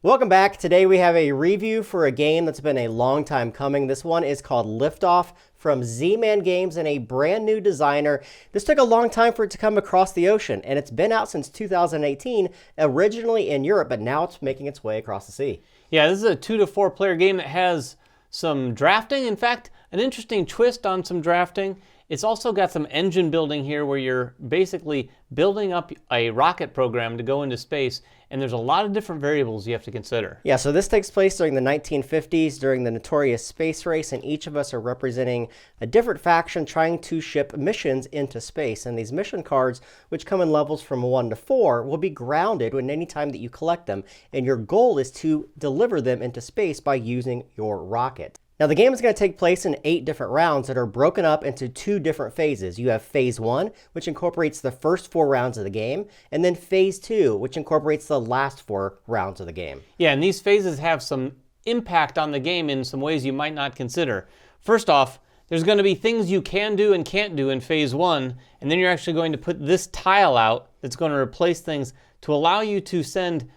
Welcome back. Today we have a review for a game that's been a long time coming. This one is called Liftoff from Z-Man Games and a brand new designer. This took a long time for it to come across the ocean, and it's been out since 2018, originally in Europe, but now it's making its way across the sea. Yeah, this is a 2 to 4 player game that has some drafting. In fact, an interesting twist on some drafting. It's also got some engine building here where you're basically building up a rocket program to go into space, and there's a lot of different variables you have to consider. Yeah, so this takes place during the 1950s, during the notorious space race, and each of us are representing a different faction trying to ship missions into space. And these mission cards, which come in levels from 1 to 4, will be grounded when any time that you collect them, and your goal is to deliver them into space by using your rocket. Now, the game is going to take place in 8 different rounds that are broken up into 2 different phases. You have Phase 1, which incorporates the first 4 rounds of the game, and then Phase 2, which incorporates the last 4 rounds of the game. Yeah, and these phases have some impact on the game in some ways you might not consider. First off, there's going to be things you can do and can't do in Phase 1, and then you're actually going to put this tile out that's going to replace things to allow you to send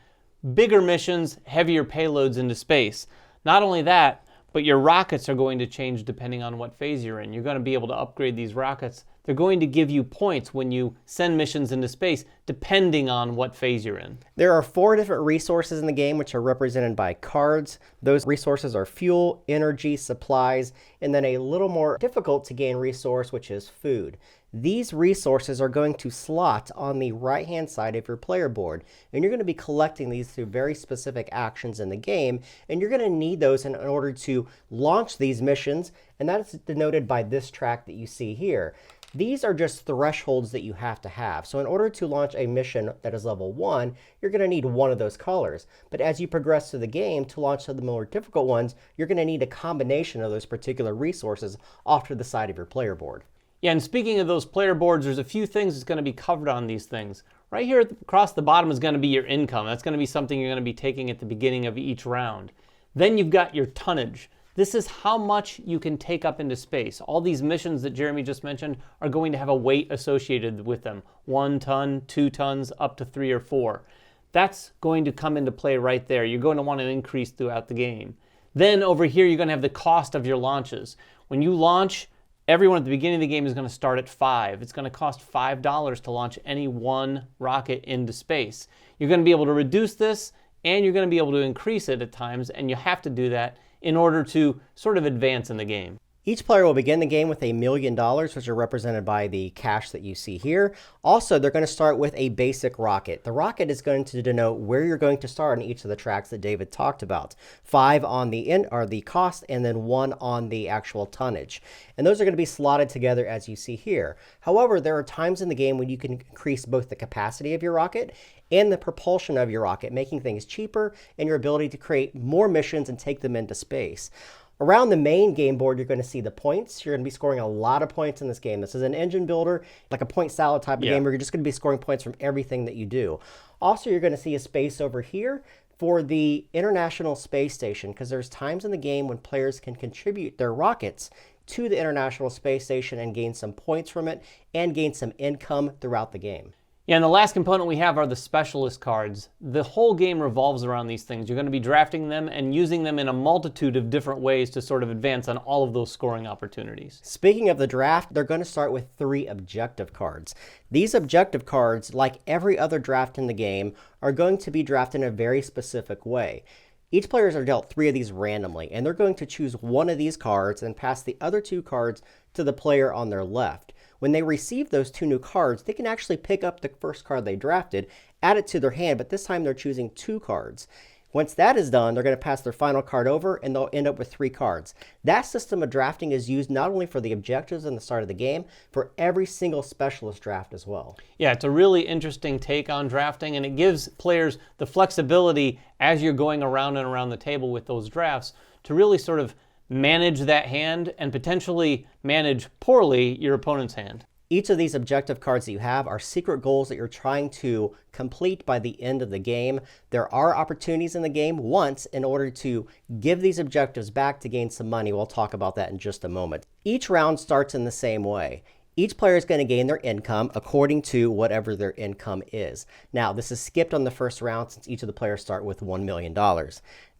bigger missions, heavier payloads into space. Not only that, but your rockets are going to change depending on what phase you're in. You're going to be able to upgrade these rockets. They're going to give you points when you send missions into space, depending on what phase you're in. There are 4 different resources in the game, which are represented by cards. Those resources are fuel, energy, supplies, and then a little more difficult to gain resource, which is food. These resources are going to slot on the right-hand side of your player board, and you're going to be collecting these through very specific actions in the game, and you're going to need those in order to launch these missions, and that is denoted by this track that you see here. These are just thresholds that you have to have. So in order to launch a mission that is level 1, you're going to need one of those colors. But as you progress through the game, to launch some of the more difficult ones, you're going to need a combination of those particular resources off to the side of your player board. Yeah, and speaking of those player boards, there's a few things that's going to be covered on these things. Right here across the bottom is going to be your income. That's going to be something you're going to be taking at the beginning of each round. Then you've got your tonnage. This is how much you can take up into space. All these missions that Jeremy just mentioned are going to have a weight associated with them. 1 ton, 2 tons, up to 3 or 4. That's going to come into play right there. You're going to want to increase throughout the game. Then over here, you're going to have the cost of your launches. When you launch, everyone at the beginning of the game is going to start at 5. It's going to cost $5 to launch any one rocket into space. You're going to be able to reduce this, and you're going to be able to increase it at times, and you have to do that in order to sort of advance in the game. Each player will begin the game with $1 million, which are represented by the cash that you see here. Also, they're going to start with a basic rocket. The rocket is going to denote where you're going to start on each of the tracks that David talked about. 5 on the end are the cost, and then 1 on the actual tonnage. And those are going to be slotted together as you see here. However, there are times in the game when you can increase both the capacity of your rocket and the propulsion of your rocket, making things cheaper and your ability to create more missions and take them into space. Around the main game board, you're going to see the points. You're going to be scoring a lot of points in this game. This is an engine builder, like a point salad type of game where you're just going to be scoring points from everything that you do. Also, you're going to see a space over here for the International Space Station, because there's times in the game when players can contribute their rockets to the International Space Station and gain some points from it and gain some income throughout the game. Yeah, and the last component we have are the specialist cards. The whole game revolves around these things. You're going to be drafting them and using them in a multitude of different ways to sort of advance on all of those scoring opportunities. Speaking of the draft, they're going to start with 3 objective cards. These objective cards, like every other draft in the game, are going to be drafted in a very specific way. Each player are dealt 3 of these randomly, and they're going to choose one of these cards and pass the other 2 cards to the player on their left. When they receive those 2 new cards, they can actually pick up the first card they drafted, add it to their hand, but this time they're choosing 2 cards. Once that is done, they're going to pass their final card over, and they'll end up with 3 cards. That system of drafting is used not only for the objectives in the start of the game, for every single specialist draft as well. Yeah, it's a really interesting take on drafting, and it gives players the flexibility as you're going around and around the table with those drafts to really sort of manage that hand and potentially manage poorly your opponent's hand. Each of these objective cards that you have are secret goals that you're trying to complete by the end of the game. There are opportunities in the game once in order to give these objectives back to gain some money. We'll talk about that in just a moment. Each round starts in the same way. Each player is going to gain their income according to whatever their income is. Now, this is skipped on the first round since each of the players start with $1 million.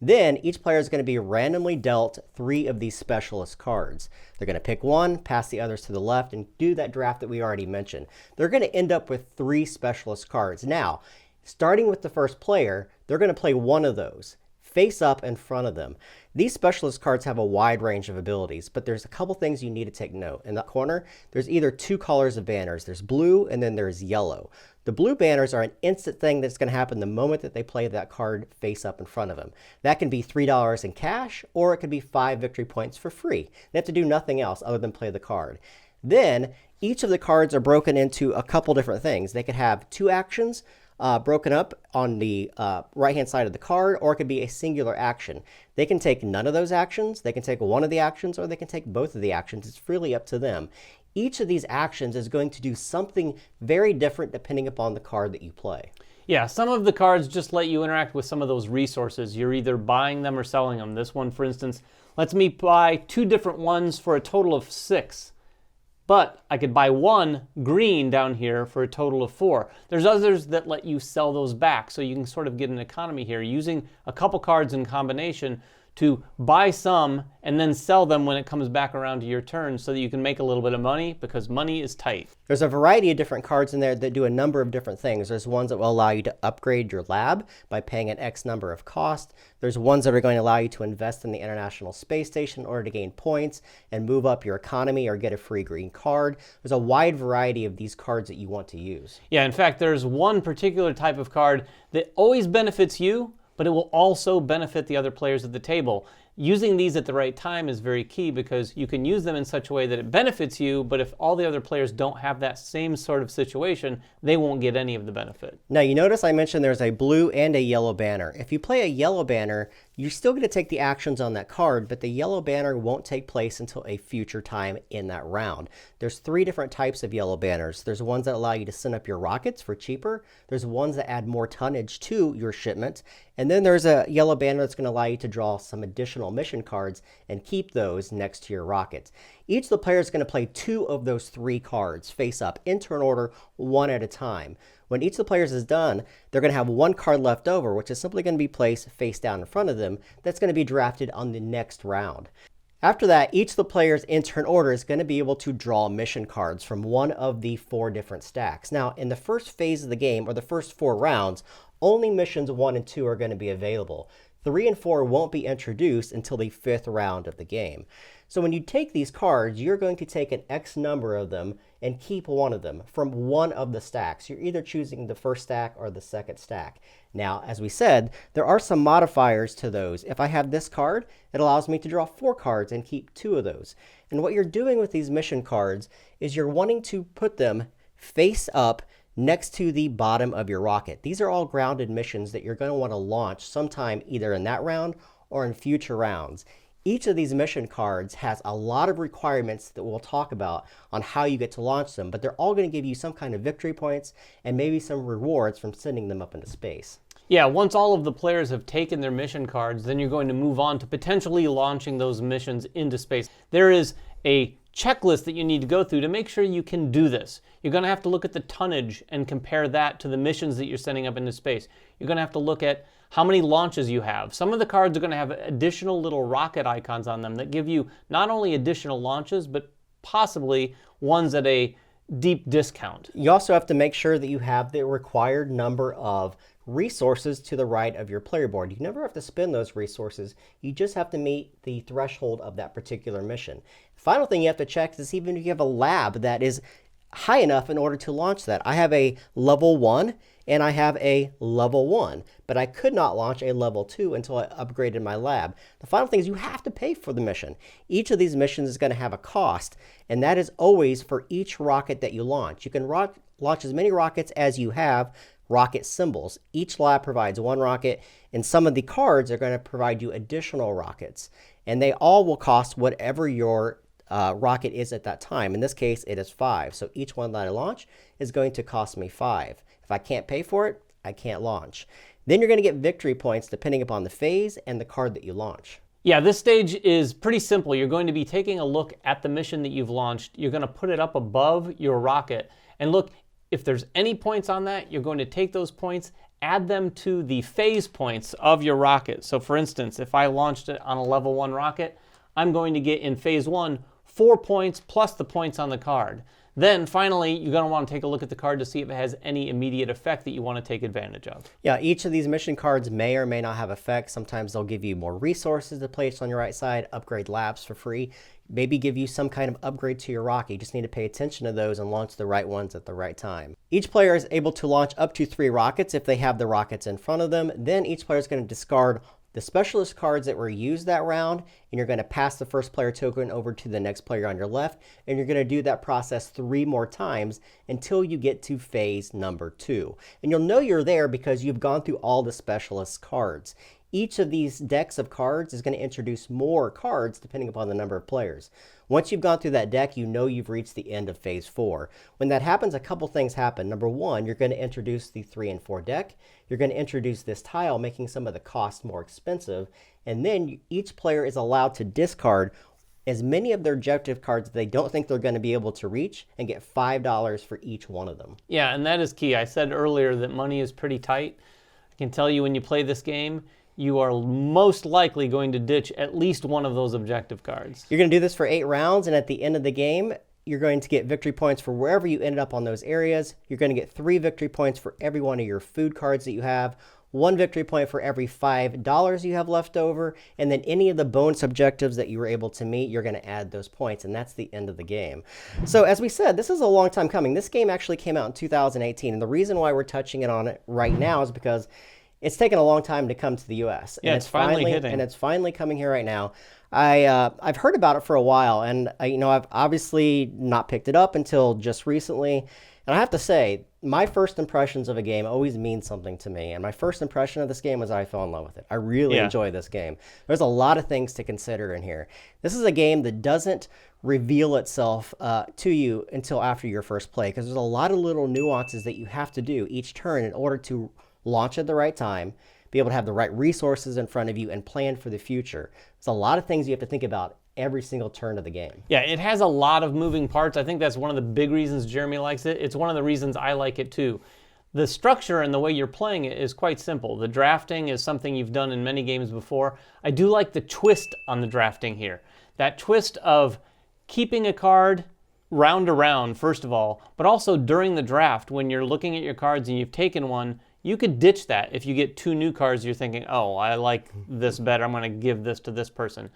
Then, each player is going to be randomly dealt 3 of these specialist cards. They're going to pick one, pass the others to the left, and do that draft that we already mentioned. They're going to end up with 3 specialist cards. Now, starting with the first player, they're going to play one of those face up in front of them. These specialist cards have a wide range of abilities, but there's a couple things you need to take note. In the corner, there's either 2 colors of banners. There's blue and then there's yellow. The blue banners are an instant thing that's going to happen the moment that they play that card face up in front of them. That can be $3 in cash, or it could be 5 victory points for free. They have to do nothing else other than play the card. Then, each of the cards are broken into a couple different things. They could have 2 actions, broken up on the right-hand side of the card, or it could be a singular action. They can take none of those actions, they can take one of the actions, or they can take both of the actions. It's freely up to them. Each of these actions is going to do something very different depending upon the card that you play. Yeah, some of the cards just let you interact with some of those resources. You're either buying them or selling them. This one, for instance, lets me buy 2 different ones for a total of 6. But I could buy 1 green down here for a total of 4. There's others that let you sell those back, so you can sort of get an economy here using a couple cards in combination to buy some and then sell them when it comes back around to your turn so that you can make a little bit of money, because money is tight. There's a variety of different cards in there that do a number of different things. There's ones that will allow you to upgrade your lab by paying an X number of cost. There's ones that are going to allow you to invest in the International Space Station in order to gain points and move up your economy or get a free green card. There's a wide variety of these cards that you want to use. Yeah, in fact, there's one particular type of card that always benefits you, but it will also benefit the other players at the table. Using these at the right time is very key, because you can use them in such a way that it benefits you, but if all the other players don't have that same sort of situation, they won't get any of the benefit. Now, you notice I mentioned there's a blue and a yellow banner. If you play a yellow banner, you're still going to take the actions on that card, but the yellow banner won't take place until a future time in that round. There's 3 different types of yellow banners. There's ones that allow you to send up your rockets for cheaper. There's ones that add more tonnage to your shipment. And then there's a yellow banner that's going to allow you to draw some additional mission cards and keep those next to your rockets. Each of the players is going to play 2 of those 3 cards face up in turn order, one at a time. When each of the players is done, they're going to have 1 card left over, which is simply going to be placed face down in front of them. That's going to be drafted on the next round. After that, each of the players in turn order is going to be able to draw mission cards from one of the 4 different stacks. Now, in the first phase of the game, or the first 4 rounds, only missions 1 and 2 are going to be available. 3 and 4 won't be introduced until the 5th round of the game. So when you take these cards, you're going to take an X number of them and keep one of them from one of the stacks. You're either choosing the first stack or the second stack. Now, as we said, there are some modifiers to those. If I have this card, it allows me to draw 4 cards and keep 2 of those. And what you're doing with these mission cards is you're wanting to put them face up next to the bottom of your rocket. These are all grounded missions that you're going to want to launch sometime either in that round or in future rounds. Each of these mission cards has a lot of requirements that we'll talk about on how you get to launch them, but they're all going to give you some kind of victory points and maybe some rewards from sending them up into space. Yeah, once all of the players have taken their mission cards, then you're going to move on to potentially launching those missions into space. There is a checklist that you need to go through to make sure you can do this. You're going to have to look at the tonnage and compare that to the missions that you're sending up into space. You're going to have to look at how many launches you have. Some of the cards are going to have additional little rocket icons on them that give you not only additional launches, but possibly ones at a deep discount. You also have to make sure that you have the required number of resources to the right of your player board. You never have to spend those resources. You just have to meet the threshold of that particular mission. The final thing you have to check is even if you have a lab that is high enough in order to launch that. I have a level 1 and I have a level 1, but I could not launch a level 2 until I upgraded my lab. The final thing is you have to pay for the mission. Each of these missions is going to have a cost, and that is always for each rocket that you launch. You can launch as many rockets as you have rocket symbols. Each lab provides 1 rocket, and some of the cards are going to provide you additional rockets, and they all will cost whatever your rocket is at that time. In this case, it is 5. So each one that I launch is going to cost me 5. If I can't pay for it, I can't launch. Then you're going to get victory points depending upon the phase and the card that you launch. Yeah, this stage is pretty simple. You're going to be taking a look at the mission that you've launched. You're going to put it up above your rocket. And look, if there's any points on that, you're going to take those points, add them to the phase points of your rocket. So for instance, if I launched it on a level 1 rocket, I'm going to get in phase 1 4 points plus the points on the card. Then finally, you're going to want to take a look at the card to see if it has any immediate effect that you want to take advantage of. Yeah, each of these mission cards may or may not have effects. Sometimes they'll give you more resources to place on your right side, upgrade labs for free, maybe give you some kind of upgrade to your rocket. You just need to pay attention to those and launch the right ones at the right time. Each player is able to launch up to 3 rockets if they have the rockets in front of them. Then each player is going to discard the specialist cards that were used that round, and you're going to pass the first player token over to the next player on your left, and you're going to do that process 3 more times until you get to phase number 2. And you'll know you're there because you've gone through all the specialist cards. Each of these decks of cards is going to introduce more cards depending upon the number of players. Once you've gone through that deck, you know you've reached the end of phase 4. When that happens, a couple things happen. Number 1, you're going to introduce the 3 and 4 deck. You're going to introduce this tile, making some of the costs more expensive. And then each player is allowed to discard as many of their objective cards that they don't think they're going to be able to reach and get $5 for each one of them. Yeah, and that is key. I said earlier that money is pretty tight. I can tell you when you play this game, you are most likely going to ditch at least one of those objective cards. You're going to do this for 8 rounds, and at the end of the game, you're going to get victory points for wherever you ended up on those areas. You're going to get 3 victory points for every one of your food cards that you have, 1 victory point for every $5 you have left over, and then any of the bonus objectives that you were able to meet, you're going to add those points, and that's the end of the game. So as we said, this is a long time coming. This game actually came out in 2018, and the reason why we're touching it on it right now is because it's taken a long time to come to the U.S. Yeah, it's finally hitting. And it's finally coming here right now. I've heard about it for a while, and I've obviously not picked it up until just recently. And I have to say, my first impressions of a game always mean something to me. And my first impression of this game was I fell in love with it. I really enjoy this game. There's a lot of things to consider in here. This is a game that doesn't reveal itself to you until after your first play, because there's a lot of little nuances that you have to do each turn in order to launch at the right time, be able to have the right resources in front of you, and plan for the future. There's a lot of things you have to think about every single turn of the game. Yeah, it has a lot of moving parts. I think that's one of the big reasons Jeremy likes it. It's one of the reasons I like it too. The structure and the way you're playing it is quite simple. The drafting is something you've done in many games before. I do like the twist on the drafting here. That twist of keeping a card round to round, first of all, but also during the draft when you're looking at your cards and you've taken one, you could ditch that if you get 2 new cards. You're thinking, oh, I like this better. I'm going to give this to this person.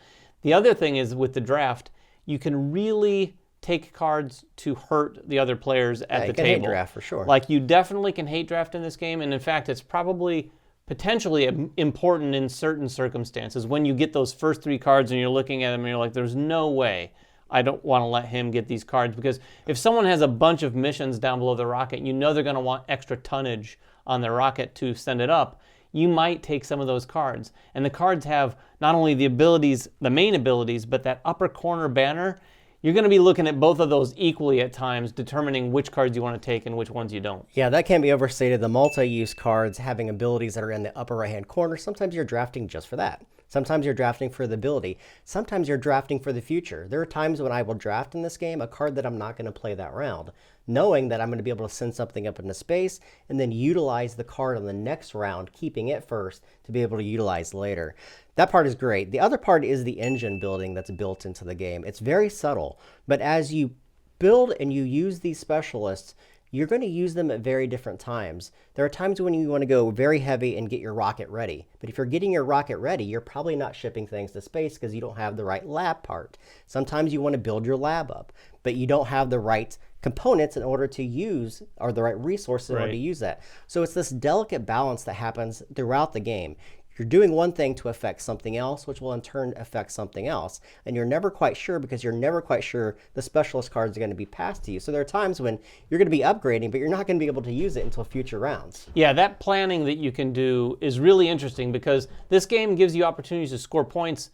The other thing is with the draft, you can really take cards to hurt the other players at the table. Hate draft for sure. Like you definitely can hate draft in this game. And in fact, it's probably potentially important in certain circumstances when you get those first 3 cards and you're looking at them and you're like, there's no way I don't want to let him get these cards. Because if someone has a bunch of missions down below the rocket, you know they're going to want extra tonnage on their rocket to send it up, you might take some of those cards. And the cards have not only the abilities, the main abilities, but that upper corner banner. You're going to be looking at both of those equally at times, determining which cards you want to take and which ones you don't. Yeah, that can't be overstated. The multi-use cards having abilities that are in the upper right-hand corner, sometimes you're drafting just for that. Sometimes you're drafting for the ability. Sometimes you're drafting for the future. There are times when I will draft in this game a card that I'm not going to play that round, knowing that I'm going to be able to send something up into space and then utilize the card on the next round, keeping it first to be able to utilize later. That part is great. The other part is the engine building that's built into the game. It's very subtle, but as you build and you use these specialists, you're going to use them at very different times. There are times when you want to go very heavy and get your rocket ready. But if you're getting your rocket ready, you're probably not shipping things to space because you don't have the right lab part. Sometimes you want to build your lab up, but you don't have the right components in order to use, or the right resources in order to use that. So it's this delicate balance that happens throughout the game. You're doing one thing to affect something else, which will in turn affect something else. And you're never quite sure because you're never quite sure the specialist cards are going to be passed to you. So there are times when you're going to be upgrading, but you're not going to be able to use it until future rounds. Yeah, that planning that you can do is really interesting because this game gives you opportunities to score points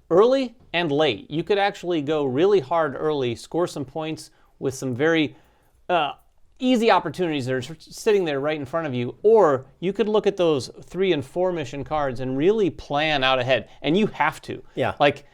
early and late. You could actually go really hard early, score some points with some very easy opportunities that are sitting there right in front of you, or you could look at those 3 and 4 mission cards and really plan out ahead, and you have to. Yeah. Like,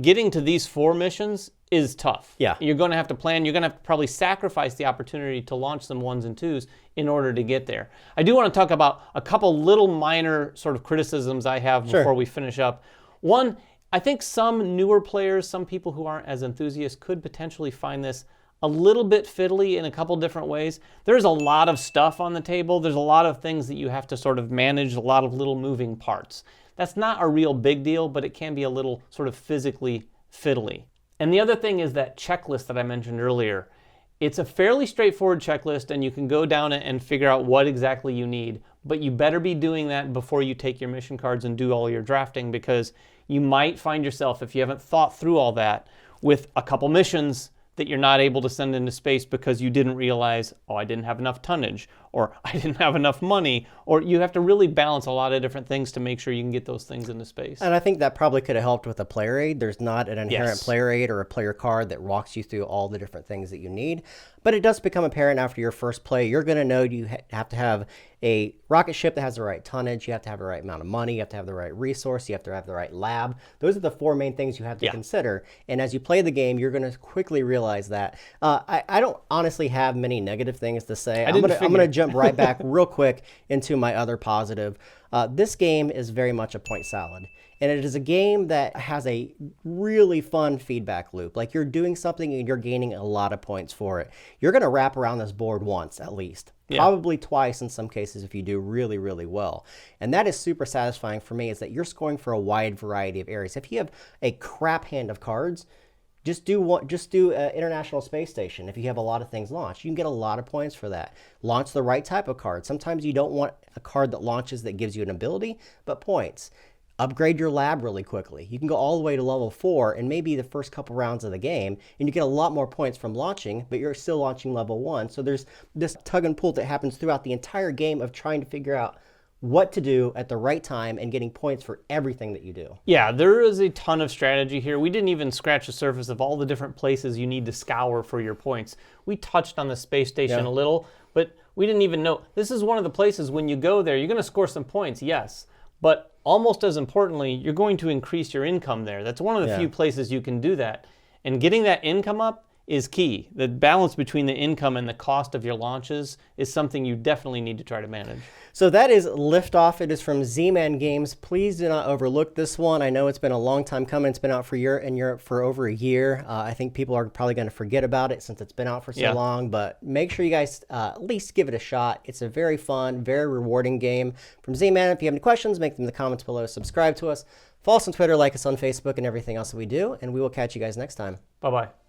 getting to these 4 missions is tough. Yeah. You're going to have to plan. You're going to have to probably sacrifice the opportunity to launch some 1s and 2s in order to get there. I do want to talk about a couple little minor sort of criticisms I have before we finish up. One, I think some newer players, some people who aren't as enthusiasts, could potentially find this a little bit fiddly in a couple different ways. There's a lot of stuff on the table. There's a lot of things that you have to sort of manage, a lot of little moving parts. That's not a real big deal, but it can be a little sort of physically fiddly. And the other thing is that checklist that I mentioned earlier. It's a fairly straightforward checklist, and you can go down it and figure out what exactly you need, but you better be doing that before you take your mission cards and do all your drafting, because you might find yourself, if you haven't thought through all that, with a couple missions that you're not able to send into space because you didn't realize, oh, I didn't have enough tonnage, or I didn't have enough money, or you have to really balance a lot of different things to make sure you can get those things into space. And I think that probably could have helped with a player aid. There's not an inherent player aid or a player card that walks you through all the different things that you need. But it does become apparent after your first play. You're going to know you have to have a rocket ship that has the right tonnage. You have to have the right amount of money. You have to have the right resource. You have to have the right lab. Those are the 4 main things you have to consider. And as you play the game, you're going to quickly realize that. I don't honestly have many negative things to say. I'm going to jump right back real quick into my other positive. This game is very much a point salad. And it is a game that has a really fun feedback loop. Like, you're doing something and you're gaining a lot of points for it. You're going to wrap around this board once at least. Probably twice in some cases if you do really, really well. And that is super satisfying for me, is that you're scoring for a wide variety of areas. If you have a crap hand of cards, just do International Space Station. If you have a lot of things launched, you can get a lot of points for that. Launch the right type of card. Sometimes you don't want a card that launches that gives you an ability, but points. Upgrade your lab really quickly. You can go all the way to level 4 and maybe the first couple rounds of the game, and you get a lot more points from launching, but you're still launching level 1. So there's this tug and pull that happens throughout the entire game of trying to figure out what to do at the right time and getting points for everything that you do. Yeah, there is a ton of strategy here. We didn't even scratch the surface of all the different places you need to scour for your points. We touched on the space station a little, but we didn't even know. This is one of the places when you go there, you're going to score some points, yes, but almost as importantly, you're going to increase your income there. That's one of the few places you can do that. And getting that income up is key. The balance between the income and the cost of your launches is something you definitely need to try to manage. So that is Liftoff. It is from Z-Man Games. Please do not overlook this one. I know it's been a long time coming. It's been out in Europe for over a year. I think people are probably going to forget about it since it's been out for so long, but make sure you guys at least give it a shot. It's a very fun, very rewarding game from Z-Man. If you have any questions, make them in the comments below. Subscribe to us. Follow us on Twitter, like us on Facebook, and everything else that we do, and we will catch you guys next time. Bye-bye.